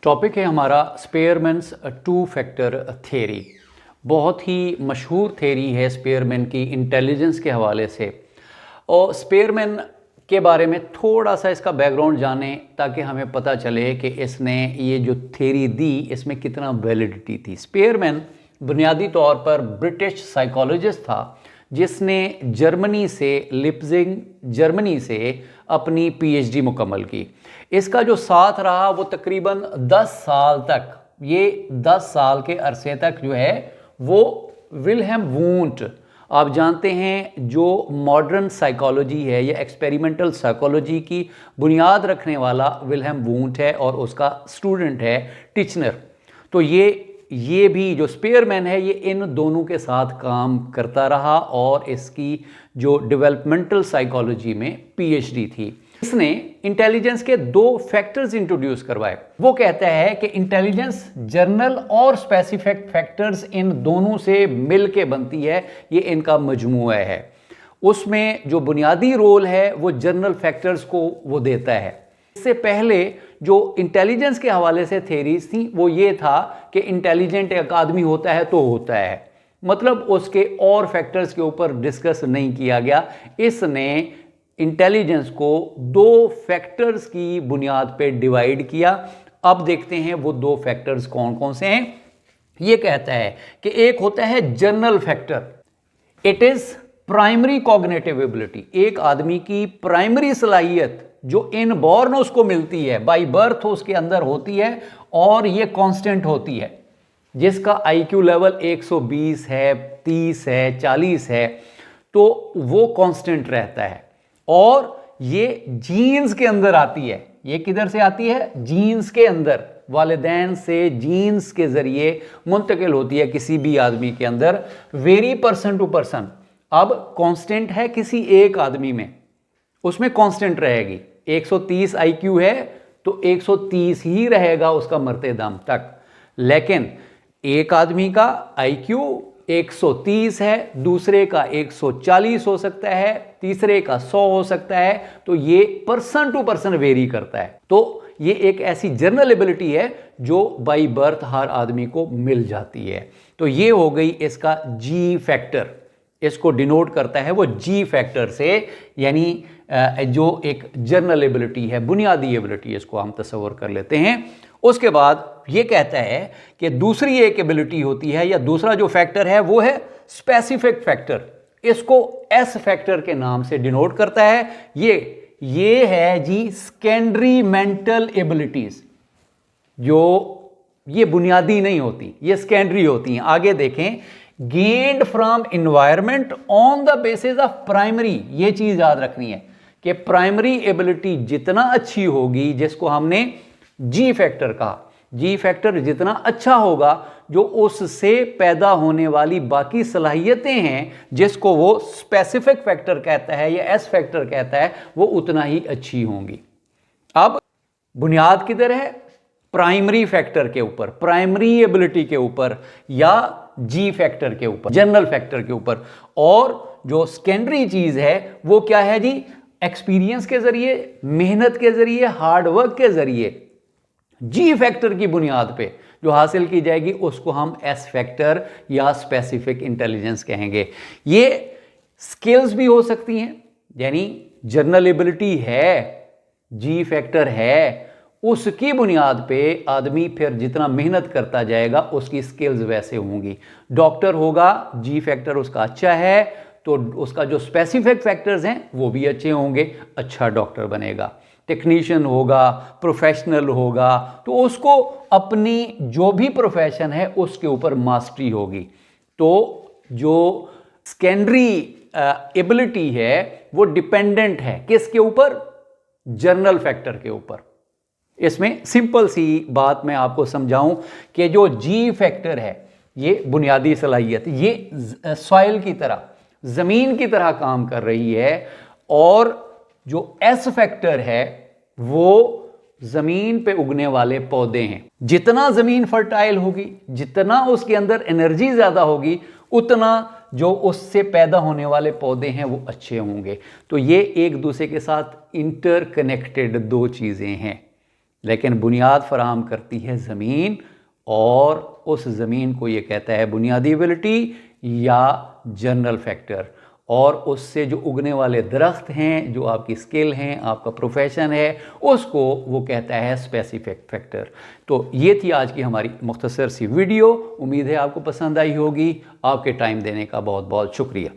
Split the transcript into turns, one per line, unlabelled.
Topic है हमारा स्पेयरमैन्स two factor theory. बहुत ही मशहूर थ्योरी है स्पेयरमैन की इंटेलिजेंस के हवाले से। और स्पेयरमैन के बारे में थोड़ा सा इसका बैकग्राउंड जाने ताकि हमें पता चले कि इसने ये जो थ्योरी दी इसमें कितना वैलिडिटी थी। स्पेयरमैन बुनियादी तौर पर ब्रिटिश साइकोलॉजिस्ट था जिसने जर्मनी से लिप्जिग जर्मनी से अपनी पीएचडी मुकम्मल की। इसका जो साथ रहा वो तकरीबन 10 साल तक, ये 10 साल के अरसे तक जो है वो विल्हेम वुंट, आप जानते हैं जो मॉडर्न साइकोलॉजी है या एक्सपेरिमेंटल साइकोलॉजी की बुनियाद रखने वाला विल्हेम वुंट है और उसका स्टूडेंट है टिचनर। तो ये भी जो स्पेयरमैन है ये इन दोनों के साथ काम करता रहा और इसकी जो डेवलपमेंटल साइकोलॉजी में पीएचडी थी। इसने इंटेलिजेंस के 2 फैक्टर्स इंट्रोड्यूस करवाए। वो कहता है कि इंटेलिजेंस जर्नल और स्पेसिफिक फैक्टर्स इन दोनों से मिल के बनती है, ये इनका मजमूआ है। उसमें जो बुनियादी रोल है वो जर्नल फैक्टर्स को वो देता है। इससे पहले जो इंटेलिजेंस के हवाले से थेरीज थी वो ये था कि इंटेलिजेंट एक आदमी होता है तो होता है, मतलब उसके और फैक्टर्स के ऊपर डिस्कस नहीं किया गया। इसने इंटेलिजेंस को 2 फैक्टर्स की बुनियाद पे डिवाइड किया। अब देखते हैं वो 2 फैक्टर्स कौन कौन से हैं। ये कहता है कि एक होता है journal factor, it is primary cognitive ability, एक आदमी की प्राइमरी सलाहियत जो इनबॉर्न उसको मिलती है, बाय बर्थ उसके अंदर होती है और ये कांस्टेंट होती है, जिसका आईक्यू लेवल 120 है, 30 है, 40 है, तो वो कांस्टेंट रहता है। और ये जीन्स के अंदर आती है। ये किधर से आती है? जीन्स के अंदर, वालिदैन से जीन्स के जरिए मुंतकिल होती है किसी भी आदमी के अंदर, वेरी पर्सन टू पर्सन। अब कांस्टेंट है किसी एक आदमी में, उसमें कांस्टेंट रहेगी। 130 आईक्यू है तो 130 ही रहेगा उसका मरते दम तक। लेकिन एक आदमी का आईक्यू 130 है, दूसरे का 140 हो सकता है, तीसरे का 100 हो सकता है, तो ये पर्सन टू पर्सन वेरी करता है। तो ये एक ऐसी जर्नल एबिलिटी है जो बाय बर्थ हर आदमी को मिल जाती है। तो ये हो गई इसका जी फैक्टर, इसको डिनोट करता है वो जी फैक्टर से, यानी जो एक जर्नल एबिलिटी है, बुनियादी एबिलिटी, इसको हम तस्वर कर लेते हैं। उसके बाद ये कहता है कि दूसरी एक एबिलिटी होती है या दूसरा जो फैक्टर है वो है स्पेसिफिक फैक्टर, इसको एस फैक्टर के नाम से डिनोट करता है। ये है जी सेकेंडरी मेंटल एबिलिटीज, जो ये बुनियादी नहीं होती, ये सेकेंडरी होती हैं। आगे देखें, gained from environment on the basis of primary, ये चीज याद रखनी है कि प्राइमरी एबिलिटी जितना अच्छी होगी, जिसको हमने जी फैक्टर कहा, जी फैक्टर जितना अच्छा होगा, जो उससे पैदा होने वाली बाकी सलाहियतें हैं जिसको वो स्पेसिफिक फैक्टर कहता है या एस फैक्टर कहता है, वो उतना ही अच्छी होंगी। अब बुनियाद किधर है? प्राइमरी फैक्टर के ऊपर, प्राइमरी एबिलिटी के ऊपर या जी फैक्टर के ऊपर, जनरल फैक्टर के ऊपर। और जो सेकेंडरी चीज है वो क्या है जी? एक्सपीरियंस के जरिए, मेहनत के जरिए, हार्डवर्क के जरिए जी फैक्टर की बुनियाद पे जो हासिल की जाएगी उसको हम एस फैक्टर या स्पेसिफिक इंटेलिजेंस कहेंगे। ये स्किल्स भी हो सकती हैं, यानी जर्नल एबिलिटी है, जी फैक्टर है, उसकी बुनियाद पे आदमी फिर जितना मेहनत करता जाएगा उसकी स्किल्स वैसे होंगी। डॉक्टर होगा, जी फैक्टर उसका अच्छा है तो उसका जो स्पेसिफिक फैक्टर्स हैं वो भी अच्छे होंगे, अच्छा डॉक्टर बनेगा। टेक्नीशियन होगा, प्रोफेशनल होगा, तो उसको अपनी जो भी प्रोफेशन है उसके ऊपर मास्टरी होगी। तो जो सेकेंडरी एबिलिटी है वो डिपेंडेंट है किसके ऊपर? जर्नल फैक्टर के ऊपर। इसमें सिंपल सी बात मैं आपको समझाऊं कि जो जी फैक्टर है ये बुनियादी सलाहियत, ये सॉइल की तरह, जमीन की तरह काम कर रही है, और जो एस फैक्टर है वो जमीन पे उगने वाले पौधे हैं। जितना जमीन फर्टाइल होगी, जितना उसके अंदर एनर्जी ज्यादा होगी, उतना जो उससे पैदा होने वाले पौधे हैं वो अच्छे होंगे। तो ये एक दूसरे के साथ इंटरकनेक्टेड 2 चीजें हैं। लेकिन बुनियाद फराहम करती है ज़मीन, और उस ज़मीन को ये कहता है बुनियादी एबिलिटी या जनरल फैक्टर। और उससे जो उगने वाले दरख्त हैं, जो आपकी स्किल हैं, आपका प्रोफेशन है, उसको वो कहता है स्पेसिफिक फैक्टर। तो ये थी आज की हमारी मुख्तसर सी वीडियो। उम्मीद है आपको पसंद आई होगी। आपके टाइम देने का बहुत बहुत शुक्रिया।